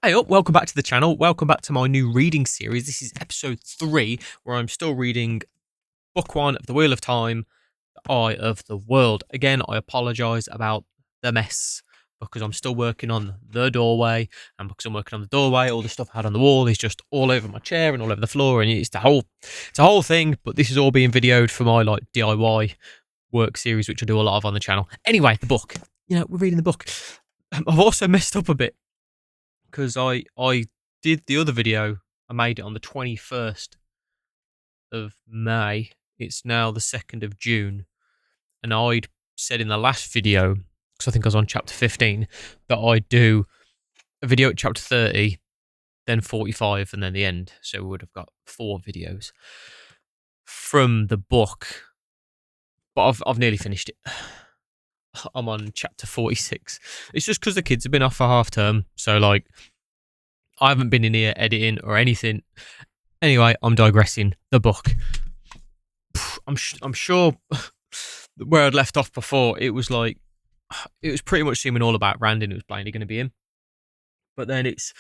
Hey up, welcome back to the channel. Welcome back to my new reading series. This is episode 3, where I'm still reading book 1 of The Wheel of Time, The Eye of the World. Again, I apologise about the mess because I'm still working on the doorway, and because I'm working on the doorway, all the stuff I had on the wall is just all over my chair and all over the floor, and it's a whole thing. But this is all being videoed for my DIY work series, which I do a lot of on the channel. Anyway, the book. We're reading the book. I've also messed up a bit, because I did the other video. I made it on the 21st of May. It's now the 2nd of June. And I'd said in the last video, because I think I was on chapter 15, that I'd do a video at chapter 30, then 45, and then the end. So we would have got 4 videos from the book. But I've nearly finished it. I'm on chapter 46. It's just because the kids have been off for half term. So I haven't been in here editing or anything. Anyway, I'm digressing. The book. I'm sure where I'd left off before, it was pretty much seeming all about Rand, and it was plainly going to be him. But then it's,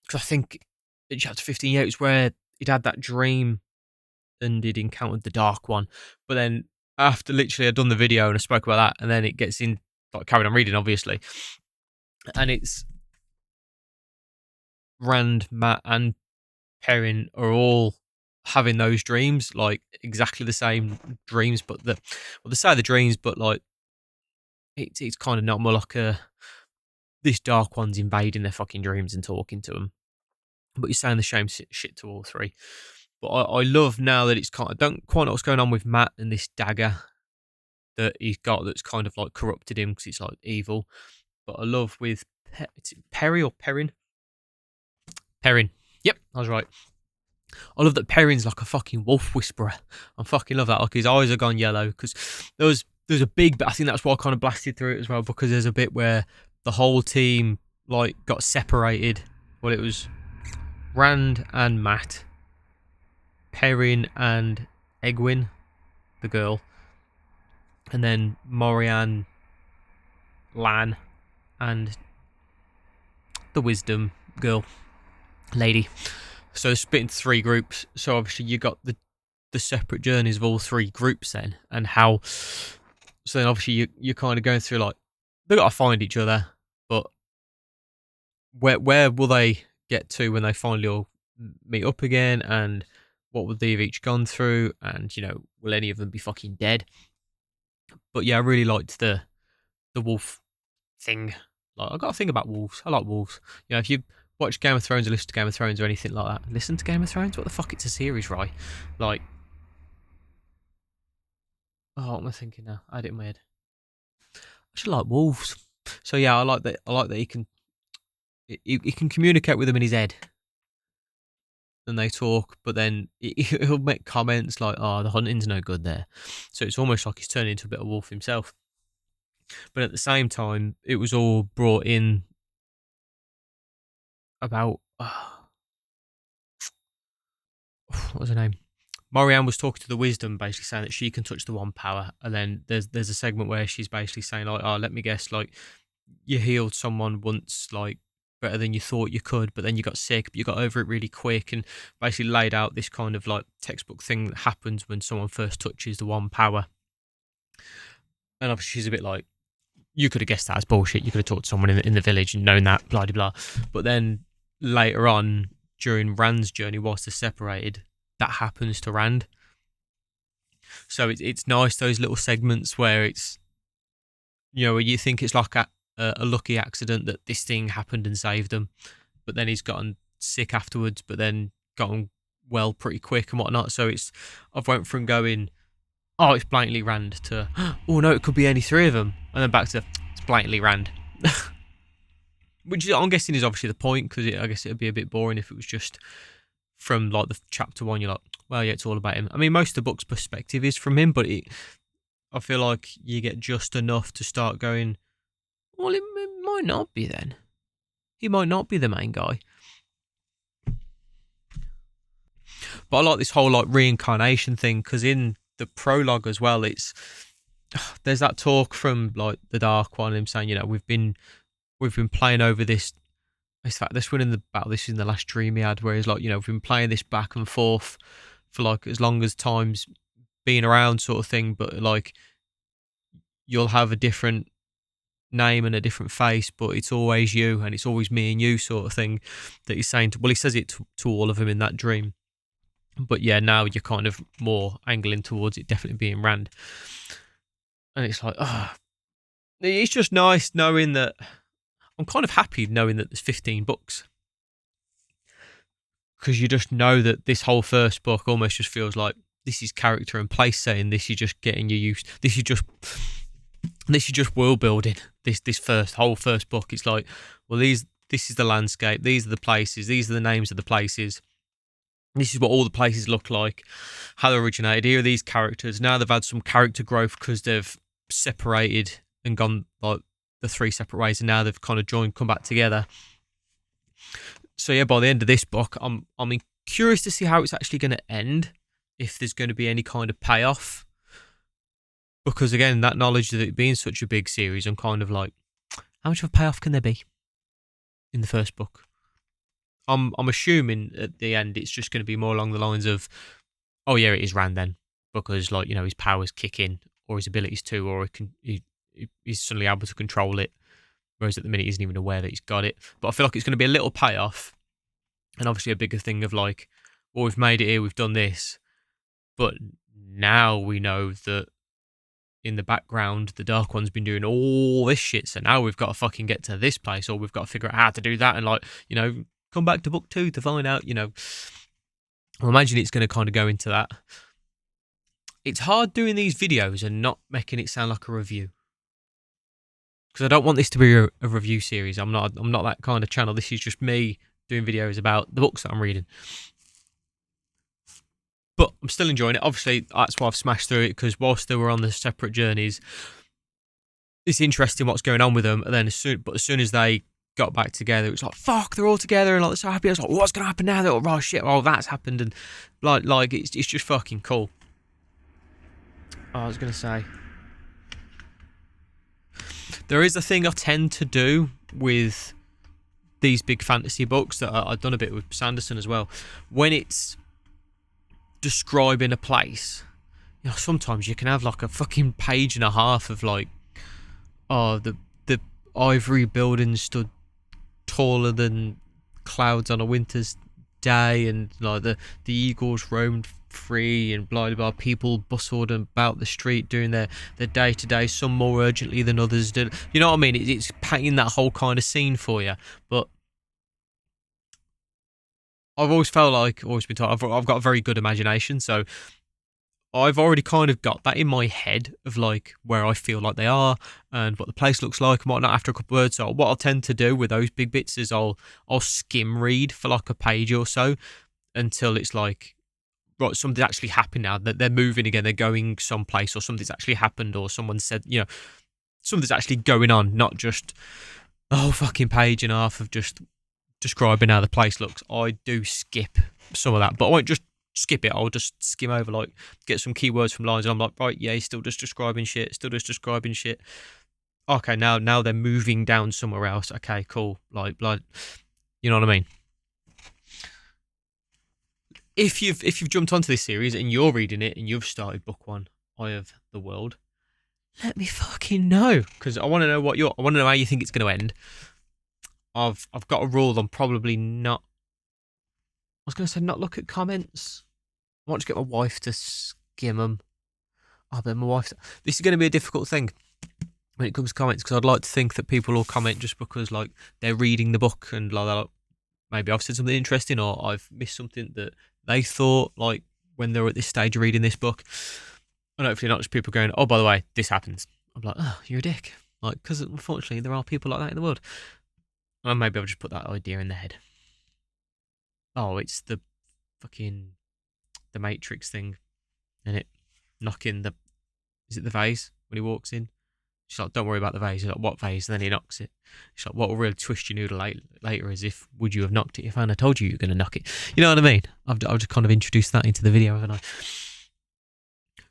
because I think in chapter 15, it was where he'd had that dream and he'd encountered the Dark One. But then after literally I'd done the video and I spoke about that, and then it gets in, carried on reading, obviously. And it's Rand, Matt, and Perrin are all having those dreams, exactly the same dreams, but they say the dreams, but it's kind of not more this Dark One's invading their fucking dreams and talking to them. But he's saying the same shit to all three. But I love now that it's I don't quite know what's going on with Matt and this dagger that he's got that's kind of corrupted him because it's evil. But I love with is it Perry or Perrin? Perrin. Yep, I was right. I love that Perrin's like a fucking wolf whisperer. I fucking love that. His eyes are gone yellow, because there's a big bit. I think that's why I kind of blasted through it as well, because there's a bit where the whole team got separated. Well, it was Rand and Matt, Perrin and Egwin, the girl, and then Morian, Lan, and the wisdom girl, lady. So split into 3 groups. So obviously you got the separate journeys of all 3 groups then, and how. So then obviously you're kind of going through they've got to find each other, but where will they get to when they finally all meet up again, and what would they have each gone through, and will any of them be fucking dead? But yeah, I really liked the wolf thing. I got to think about wolves. I like wolves. If you watch Game of Thrones or listen to Game of Thrones or anything like that. Listen to Game of Thrones? What the fuck? It's a series, right? Oh, what am I thinking now? I had it in my head. I should like wolves. So yeah, I like that he can communicate with them in his head. And they talk, but then he'll make comments like, "Oh, the hunting's no good there." So it's almost like he's turning into a bit of a wolf himself. But at the same time, it was all brought in about what was her name? Morianne was talking to the wisdom, basically saying that she can touch the one power, and then there's a segment where she's basically saying "Oh, let me guess, you healed someone once, better than you thought you could, but then you got sick, but you got over it really quick," and basically laid out this kind of textbook thing that happens when someone first touches the one power. And obviously she's a bit you could have guessed that as bullshit. You could have talked to someone in the village and known that, blah, blah, blah. But then later on, during Rand's journey, whilst they're separated, that happens to Rand. So it's nice, those little segments where it's, where you think it's like a lucky accident that this thing happened and saved them. But then he's gotten sick afterwards, but then gotten well pretty quick and whatnot. So I've went from going, oh, it's blatantly Rand, to, oh no, it could be any 3 of them. And then back to, it's blatantly Rand. Which I'm guessing is obviously the point, because I guess it would be a bit boring if it was just from the chapter 1, you're like, well, yeah, it's all about him. I mean, most of the book's perspective is from him, but I feel like you get just enough to start going, well, it might not be then. He might not be the main guy. But I like this whole reincarnation thing, because in the prologue as well, there's that talk from the Dark One, him saying, we've been playing over this it's that this one in the battle. This is in the last dream he had, where he's like, we've been playing this back and forth for like as long as time's been around, sort of thing. But like, you'll have a different name and a different face, but it's always you, and it's always me and you, sort of thing. That he's saying. Well, he says it to all of them in that dream. But yeah, now you're kind of more angling towards it definitely being Rand, and it's like, it's just nice knowing that. I'm kind of happy knowing that there's 15 books, because you just know that this whole first book almost just feels like this is character and place setting. This is just getting you used. This is just world building. This whole first book. It's like, well, this is the landscape. These are the places. These are the names of the places. This is what all the places look like. How they originated. Here are these characters. Now they've had some character growth because they've separated and gone like the 3 separate ways, and now they've kind of come back together. So yeah, by the end of this book, I'm curious to see how it's actually going to end, if there's going to be any kind of payoff. Because again, that knowledge of it being such a big series, I'm kind of like, how much of a payoff can there be in the first book? I'm assuming at the end it's just going to be more along the lines of, oh yeah, it is Rand then, because like his powers kick in, or his abilities too, or he's suddenly able to control it, whereas at the minute he isn't even aware that he's got it. But I feel like it's going to be a little payoff, and obviously a bigger thing of like, well, we've made it here, we've done this, but now we know that in the background the Dark One's been doing all this shit, so now we've got to fucking get to this place, or we've got to figure out how to do that, and like, come back to book 2 to find out, I imagine it's going to kind of go into that. It's hard doing these videos and not making it sound like a review, because I don't want this to be a review series. I'm not that kind of channel. This is just me doing videos about the books that I'm reading. But I'm still enjoying it. Obviously, that's why I've smashed through it, because whilst they were on the separate journeys, it's interesting what's going on with them. And then as soon as they got back together, it was like, fuck, they're all together, and like they're so happy. I was like, what's going to happen now? They're like, oh shit, oh that's happened, and like it's just fucking cool. I was going to say, there is a thing I tend to do with these big fantasy books that I've done a bit with Sanderson as well. When it's describing a place, sometimes you can have like a fucking page and a half of like, oh, the ivory building stood taller than clouds on a winter's day, and like the eagles roamed free, and blah blah blah. People bustled about the street doing their day to day, some more urgently than others did. You know what I mean? It's painting that whole kind of scene for you. But I've always felt like, always been told, I've got a very good imagination, so I've already kind of got that in my head of like where I feel like they are and what the place looks like and whatnot after a couple of words. So what I'll tend to do with those big bits is I'll skim read for like a page or so until it's like, right, something's actually happened now, that they're moving again, they're going someplace, or something's actually happened, or someone said, something's actually going on, not just a whole fucking page and a half of just describing how the place looks. I do skip some of that, but I won't just skip it. I'll just skim over, like, get some keywords from lines, and I'm like, right, yeah, he's still just describing shit. Okay, now they're moving down somewhere else. Okay, cool. Like, you know what I mean? If you've jumped onto this series and you're reading it and you've started book 1, Eye of the World, let me fucking know, because I want to know I want to know how you think it's going to end. I've got a rule. I'm probably not. I was going to say not look at comments. I want to get my wife to skim them. Oh, but my wife. This is going to be a difficult thing when it comes to comments, because I'd like to think that people will comment just because like they're reading the book and like maybe I've said something interesting or I've missed something that they thought like when they were at this stage of reading this book. And hopefully not just people going, oh, by the way, this happens. I'm like, oh, you're a dick. Like, because unfortunately there are people like that in the world. Or maybe I'll just put that idea in their head. Oh, it's the fucking the Matrix thing, and it knocking the, is it the vase when he walks in? She's like, don't worry about the vase. He's like, what vase? And then he knocks it. She's like, what will really twist your noodle later is if, would you have knocked it if Anna told you were going to knock it? You know what I mean? I've just kind of introduced that into the video, haven't I?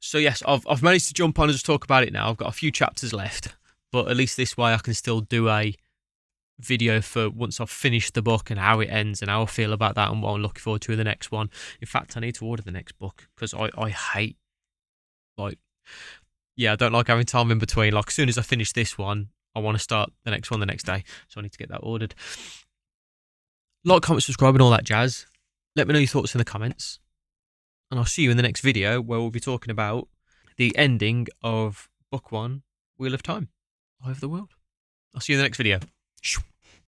So yes, I've managed to jump on and just talk about it now. I've got a few chapters left, but at least this way I can still do a video for once I've finished the book and how it ends and how I feel about that and what I'm looking forward to in the next one. In fact, I need to order the next book because I hate, like, yeah, I don't like having time in between. Like, as soon as I finish this one, I want to start the next one the next day. So I need to get that ordered. Like, comment, subscribe, and all that jazz. Let me know your thoughts in the comments. And I'll see you in the next video where we'll be talking about the ending of book 1, Wheel of Time, Eye of the World. I'll see you in the next video.